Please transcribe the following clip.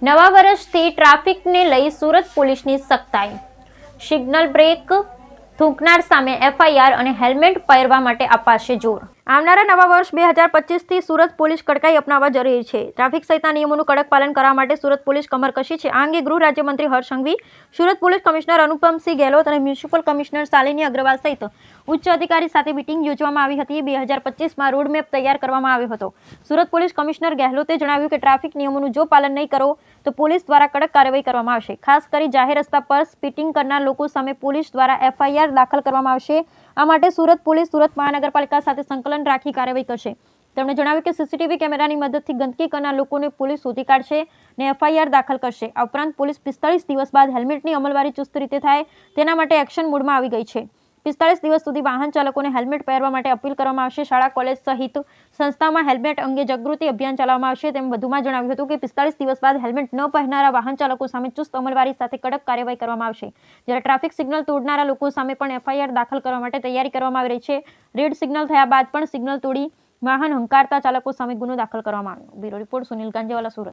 નવા વર્ષથી ટ્રાફિકને લઈ સુરત પોલીસની સખ્તાઈ. સિગ્નલ બ્રેક થૂંકનાર સામે એફઆઈઆર અને હેલ્મેટ પહેરવા માટે અપાશે જોર. આવનારા નવા વર્ષ 2025થી સુરત પોલીસ કડકાઈ અપનાવવા જઈ રહી છે. ટ્રાફિક સહિતના નિયમોનું કડક પાલન કરવા માટે સુરત પોલીસ કમર કસી છે. આ અંગે ગૃહ રાજ્યમંત્રી હર્ષ સંઘવી, સુરત પોલીસ કમિશનર અનુપમસિંહ ગેહલોત અને મ્યુનિસિપલ કમિશનર શાલિની અગ્રવાલ સહિત ઉચ્ચ અધિકારી સાથે મીટિંગ યોજવામાં આવી હતી. 2025માં રોડમેપ તૈયાર કરવામાં આવ્યો હતો. સુરત પોલીસ કમિશનર ગેહલોતે જણાવ્યું કે ટ્રાફિક નિયમોનું જો પાલન નહીં કરો તો પોલીસ દ્વારા કડક કાર્યવાહી કરવામાં આવશે. ખાસ કરી જાહેર રસ્તા પર સ્પીડિંગ કરનાર લોકો સામે પોલીસ દ્વારા એફઆઈઆર દાખલ કરવામાં આવશે. આ માટે સુરત પોલીસ સુરત મહાનગરપાલિકા સાથે સંકલન રાખી કાર્યવાહી કરશે. તેમણે જણાવ્યું કે સીસીટીવી કેમેરાની મદદથી ગંદકી કરનાર લોકોને પોલીસ શોધી કાઢશે અને એફઆઈઆર દાખલ કરશે. આ ઉપરાંત પોલીસ 45 દિવસ બાદ હેલ્મેટની અમલવારી ચુસ્ત રીતે થાય તેના માટે એક્શન મોડમાં આવી ગઈ છે. 45 દિવસ સુધી વાહન ચાલકોને હેલ્મેટ પહેરવા માટે અપીલ કરવામાં આવશે. શાળા, કોલેજ સહિત સંસ્થામાં હેલ્મેટ અંગે જાગૃતિ અભિયાન ચલાવવામાં આવશે. તેમ વધુમાં જણાવ્યું હતું કે 45 દિવસ બાદ હેલ્મેટ ન પહેરનારા વાહન ચાલકો સામે ચુસ્ત અમલવારી સાથે કડક કાર્યવાહી કરવામાં આવશે. જ્યારે ટ્રાફિક સિગ્નલ તોડનારા લોકો સામે પણ એફઆઈઆર દાખલ કરવા માટે તૈયારી કરવામાં આવી રહી છે. રેડ સિગ્નલ થયા બાદ પણ સિગ્નલ તોડી વાહન હંકારતા ચાલકો સામે ગુનો દાખલ કરવામાં આવ્યો. Bureau report Sunil Ganjewala, Surat.